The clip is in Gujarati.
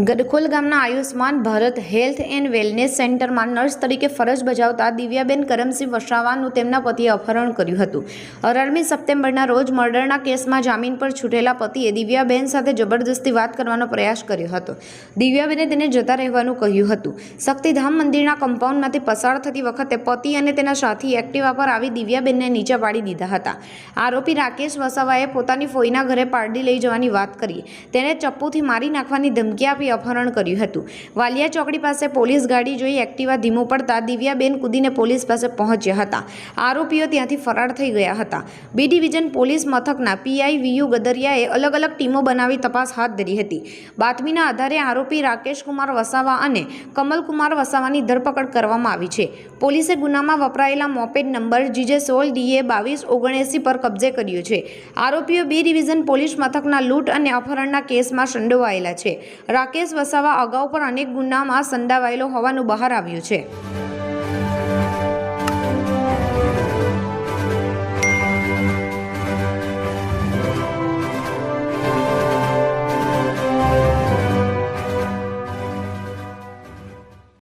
ગડખોલ ગામના Ayushman Bharat health and wellness સેન્ટરમાં નર્સ તરીકે ફરજ બજાવતા દિવ્યાબેન કરમસિંહ વસાવાનું તેમના પતિએ અપહરણ કર્યું હતું। 18મી સપ્ટેમ્બરના રોજ મર્ડરના કેસમાં જામીન પર છૂટેલા પતિએ દિવ્યાબેન સાથે જબરદસ્તી વાત કરવાનો પ્રયાસ કર્યો હતો। દિવ્યાબેને તેને જતા રહેવાનું કહ્યું હતું। શક્તિધામ મંદિરના કમ્પાઉન્ડમાંથી પસાર થતી વખતે પતિ અને તેના સાથી એક્ટિવા પર આવી દિવ્યાબેનને નીચે પાડી દીધા હતા। આરોપી રાકેશ વસાવાએ પોતાની ફોઈના ઘરે પારડી લઈ જવાની વાત કરી તેને ચપ્પુથી મારી નાખવાની ધમકી આપી અપહરણ કર્યું હતું। વાલિયા ચોકડી પાસે પોલીસ ગાડી જોઈ એક્ટિવા ધીમું પડતા દિવ્યાબેન કૂદીને પોલીસ પાસે પહોંચ્યા હતા। આરોપીઓ ત્યાંથી ફરાર થઈ ગયા હતા। બી ડિવિઝન પોલીસ મથકના પીઆઈ વીયુ ગદરિયાએ અલગ અલગ ટીમો બનાવી તપાસ હાથ ધરી હતી। બાતમીના આધારે આરોપી રાકેશકુમાર વસાવા અને કમલકુમાર વસાવાની ધરપકડ કરવામાં આવી છે। પોલીસે ગુનામાં વપરાયેલા મોપેડ નંબર GJ16 DA 2279 પર કબજે કર્યો છે। આરોપીઓ બી ડિવિઝન પોલીસ મથકના લૂંટ અને અપહરણના કેસમાં સંડોવાયેલા છે। રાકેશ વસાવા અગાઉ પણ અનેક ગુનામાં સંડોવાયેલો હોવાનું બહાર આવ્યું છે।